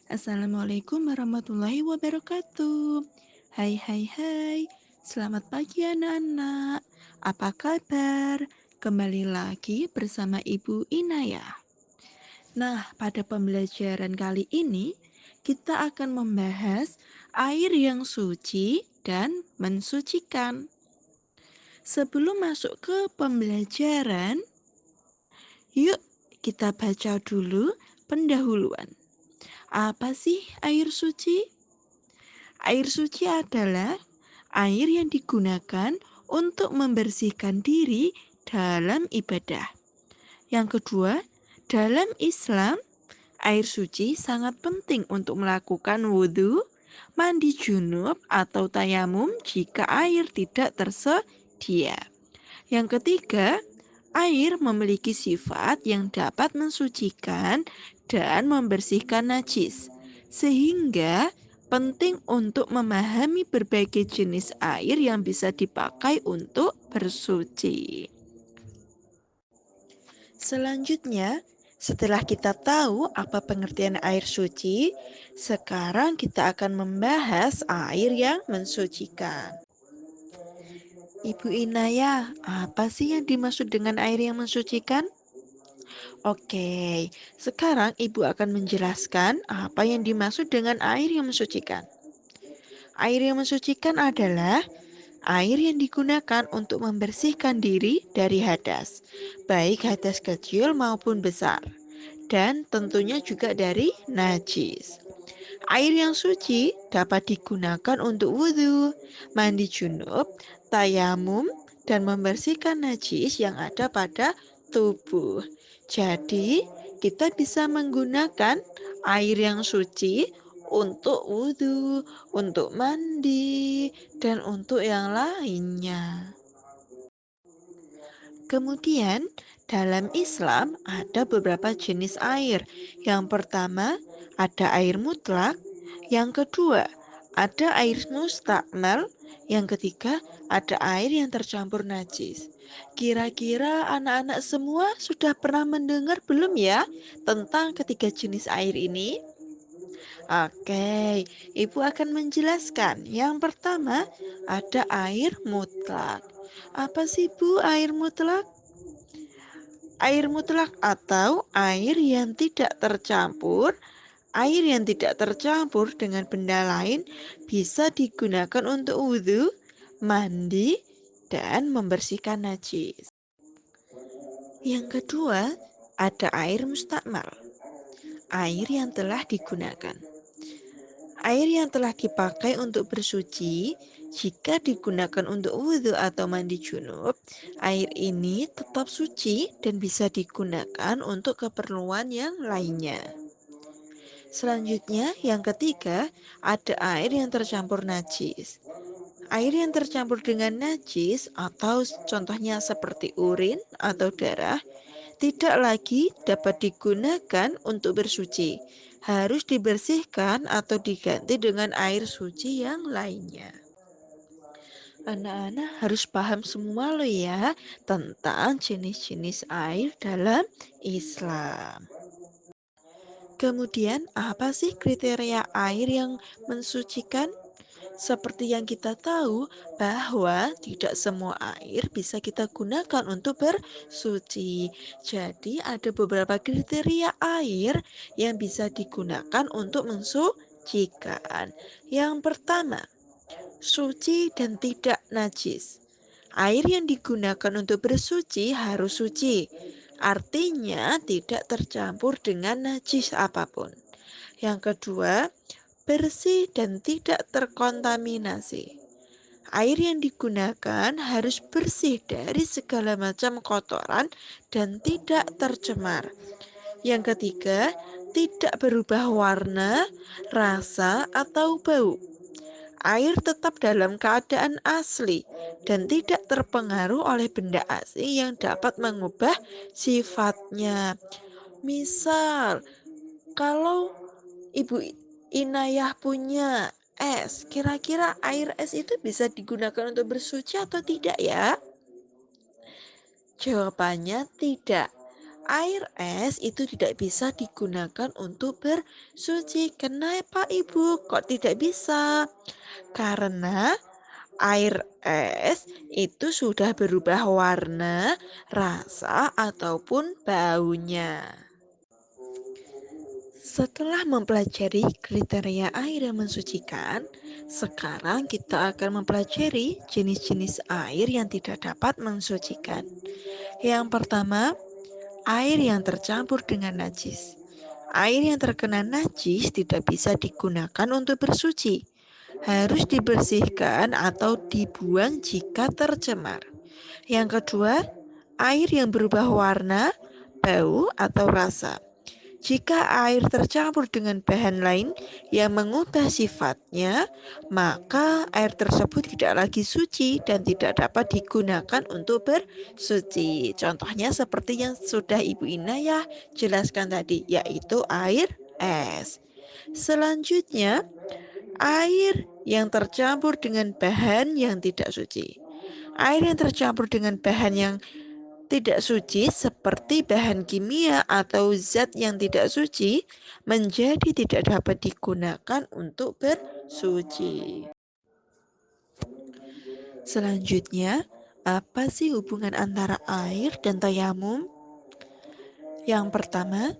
Assalamualaikum warahmatullahi wabarakatuh. Hai, selamat pagi anak-anak. Apa kabar? Kembali lagi bersama Ibu Inaya. Nah, pada pembelajaran kali ini kita akan membahas air yang suci dan mensucikan. Sebelum masuk ke pembelajaran, yuk kita baca dulu pendahuluan. Apa sih air suci? Air suci adalah air yang digunakan untuk membersihkan diri dalam ibadah. Yang kedua, dalam Islam, air suci sangat penting untuk melakukan wudhu, mandi junub atau tayamum jika air tidak tersedia. Yang ketiga, air memiliki sifat yang dapat mensucikan dan membersihkan najis, sehingga penting untuk memahami berbagai jenis air yang bisa dipakai untuk bersuci. Selanjutnya, setelah kita tahu apa pengertian air suci, sekarang kita akan membahas air yang mensucikan. Ibu Inaya, apa sih yang dimaksud dengan air yang mensucikan? Oke, sekarang Ibu akan menjelaskan apa yang dimaksud dengan air yang mensucikan. Air yang mensucikan adalah air yang digunakan untuk membersihkan diri dari hadas, baik hadas kecil maupun besar, dan tentunya juga dari najis. Air yang suci dapat digunakan untuk wudhu, mandi junub, tayamum, dan membersihkan najis yang ada pada tubuh. Jadi, kita bisa menggunakan air yang suci untuk wudhu, untuk mandi, dan untuk yang lainnya. Kemudian, dalam Islam ada beberapa jenis air. Yang pertama, ada air mutlak. Yang kedua, ada air mustakmal. Yang ketiga, ada air yang tercampur najis. Kira-kira anak-anak semua sudah pernah mendengar belum ya tentang ketiga jenis air ini? Oke, Ibu akan menjelaskan. Yang pertama, ada air mutlak. Apa sih Bu air mutlak? Air mutlak atau air yang tidak tercampur. Air yang tidak tercampur dengan benda lain bisa digunakan untuk wudhu, mandi, dan membersihkan najis. Yang kedua, ada air mustakmal. Air yang telah digunakan. Air yang telah dipakai untuk bersuci, jika digunakan untuk wudhu atau mandi junub, air ini tetap suci dan bisa digunakan untuk keperluan yang lainnya. Selanjutnya, yang ketiga, ada air yang tercampur najis. Air yang tercampur dengan najis atau contohnya seperti urin atau darah tidak lagi dapat digunakan untuk bersuci. Harus dibersihkan atau diganti dengan air suci yang lainnya. Anak-anak harus paham semua loh ya tentang jenis-jenis air dalam Islam. Kemudian, apa sih kriteria air yang mensucikan? Seperti yang kita tahu bahwa tidak semua air bisa kita gunakan untuk bersuci. Jadi ada beberapa kriteria air yang bisa digunakan untuk mensucikan. Yang pertama, suci dan tidak najis. Air yang digunakan untuk bersuci harus suci. Artinya tidak tercampur dengan najis apapun. Yang kedua, bersih dan tidak terkontaminasi. Air yang digunakan harus bersih dari segala macam kotoran dan tidak tercemar. Yang ketiga, tidak berubah warna, rasa, atau bau. Air tetap dalam keadaan asli dan tidak terpengaruh oleh benda asing yang dapat mengubah sifatnya. Misal, kalau Ibu Inayah punya es, kira-kira air es itu bisa digunakan untuk bersuci atau tidak ya? Jawabannya tidak. Air es itu tidak bisa digunakan untuk bersuci. Kenapa Ibu? Kok tidak bisa? Karena air es itu sudah berubah warna, rasa, ataupun baunya. Setelah mempelajari kriteria air yang mensucikan, sekarang kita akan mempelajari jenis-jenis air yang tidak dapat mensucikan. Yang pertama, air yang tercampur dengan najis. Air yang terkena najis tidak bisa digunakan untuk bersuci. Harus dibersihkan atau dibuang jika tercemar. Yang kedua, air yang berubah warna, bau, atau rasa. Jika air tercampur dengan bahan lain yang mengubah sifatnya, maka air tersebut tidak lagi suci dan tidak dapat digunakan untuk bersuci. Contohnya seperti yang sudah Ibu Inayah jelaskan tadi, yaitu air es. Selanjutnya, air yang tercampur dengan bahan yang tidak suci. Air yang tercampur dengan bahan yang tidak suci seperti bahan kimia atau zat yang tidak suci menjadi tidak dapat digunakan untuk bersuci. Selanjutnya, apa sih hubungan antara air dan tayamum? Yang pertama,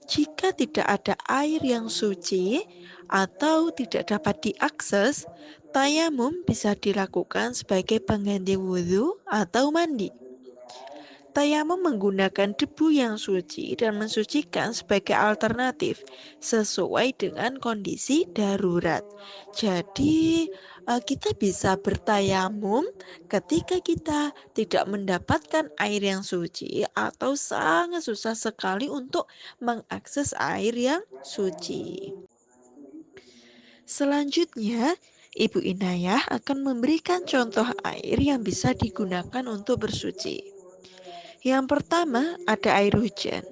jika tidak ada air yang suci atau tidak dapat diakses, tayamum bisa dilakukan sebagai pengganti wudhu atau mandi. Tayamum menggunakan debu yang suci dan mensucikan sebagai alternatif sesuai dengan kondisi darurat. Jadi, kita bisa bertayamum ketika kita tidak mendapatkan air yang suci atau sangat susah sekali untuk mengakses air yang suci. Selanjutnya, Ibu Inayah akan memberikan contoh air yang bisa digunakan untuk bersuci. Yang pertama ada air hujan.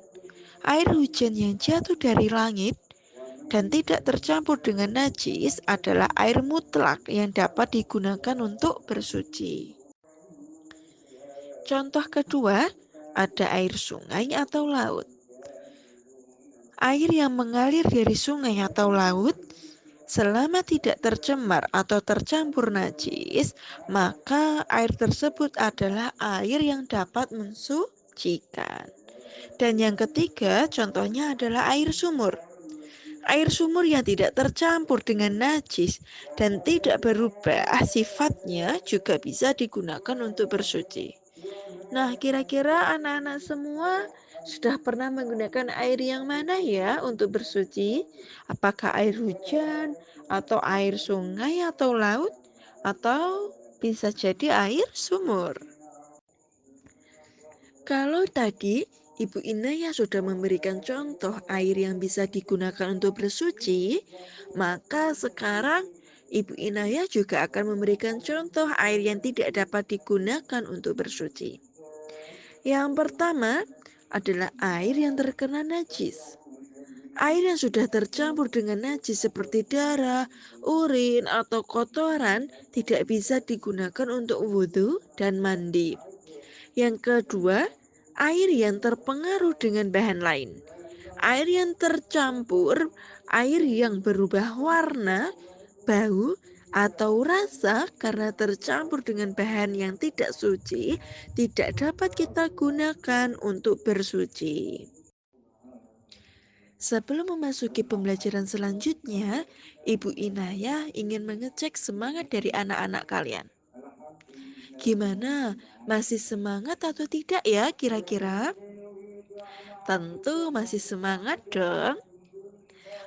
Air hujan yang jatuh dari langit dan tidak tercampur dengan najis adalah air mutlak yang dapat digunakan untuk bersuci. Contoh kedua, ada air sungai atau laut. Air yang mengalir dari sungai atau laut selama tidak tercemar atau tercampur najis, maka air tersebut adalah air yang dapat mensucikan. Dan yang ketiga, contohnya adalah air sumur. Air sumur yang tidak tercampur dengan najis dan tidak berubah sifatnya juga bisa digunakan untuk bersuci. Nah, kira-kira anak-anak semua sudah pernah menggunakan air yang mana ya untuk bersuci? Apakah air hujan, atau air sungai atau laut, atau bisa jadi air sumur? Kalau tadi Ibu Inaya sudah memberikan contoh air yang bisa digunakan untuk bersuci, maka sekarang Ibu Inaya juga akan memberikan contoh air yang tidak dapat digunakan untuk bersuci. Yang pertama adalah air yang terkena najis. Air yang sudah tercampur dengan najis seperti darah, urin, atau kotoran tidak bisa digunakan untuk wudhu dan mandi. Yang kedua, air yang terpengaruh dengan bahan lain. Air yang tercampur, air yang berubah warna, bau, atau rasa karena tercampur dengan bahan yang tidak suci, tidak dapat kita gunakan untuk bersuci. Sebelum memasuki pembelajaran selanjutnya, Ibu Inayah ingin mengecek semangat dari anak-anak kalian. Gimana? Masih semangat atau tidak ya kira-kira? Tentu masih semangat dong.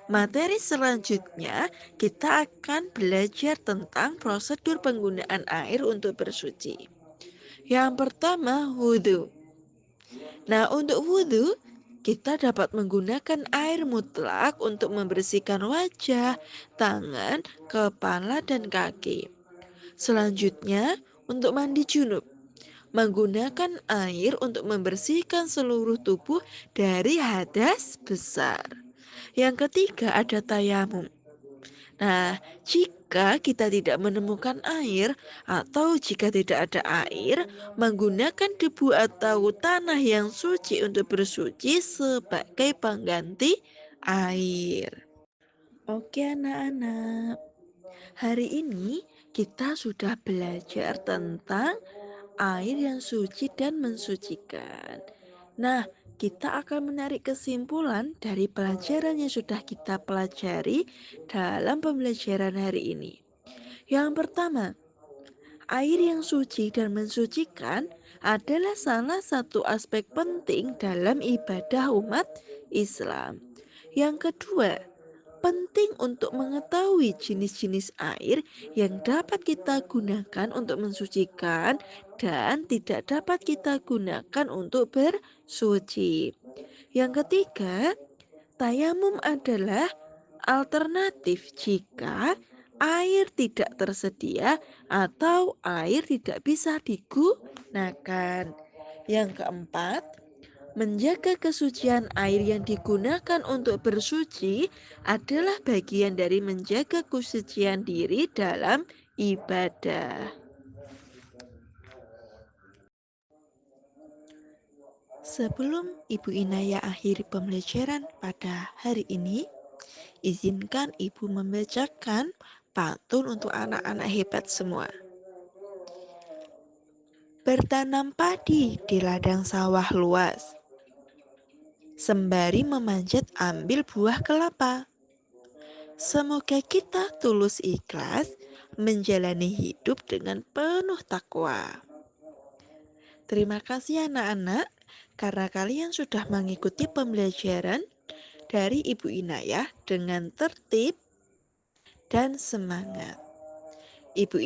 Materi selanjutnya kita akan belajar tentang prosedur penggunaan air untuk bersuci. Yang pertama, wudhu. Nah, untuk wudhu kita dapat menggunakan air mutlak untuk membersihkan wajah, tangan, kepala, dan kaki. Selanjutnya, untuk mandi junub, menggunakan air untuk membersihkan seluruh tubuh dari hadas besar. Yang ketiga ada tayamum. Nah, jika kita tidak menemukan air atau jika tidak ada air, menggunakan debu atau tanah yang suci untuk bersuci sebagai pengganti air. Oke anak-anak, hari ini kita sudah belajar tentang air yang suci dan mensucikan. Nah, kita akan menarik kesimpulan dari pelajaran yang sudah kita pelajari dalam pembelajaran hari ini. Yang pertama, air yang suci dan mensucikan adalah salah satu aspek penting dalam ibadah umat Islam. Yang kedua, penting untuk mengetahui jenis-jenis air yang dapat kita gunakan untuk mensucikan dan tidak dapat kita gunakan untuk bersuci. Yang ketiga, tayamum adalah alternatif jika air tidak tersedia atau air tidak bisa digunakan. Yang keempat, menjaga kesucian air yang digunakan untuk bersuci adalah bagian dari menjaga kesucian diri dalam ibadah. Sebelum Ibu Inaya akhiri pembelajaran pada hari ini, izinkan Ibu membacakan pantun untuk anak-anak hebat semua. Bertanam padi di ladang sawah luas, sembari memanjat ambil buah kelapa. Semoga kita tulus ikhlas menjalani hidup dengan penuh takwa. Terima kasih anak-anak karena kalian sudah mengikuti pembelajaran dari Ibu Inayah dengan tertib dan semangat. Ibu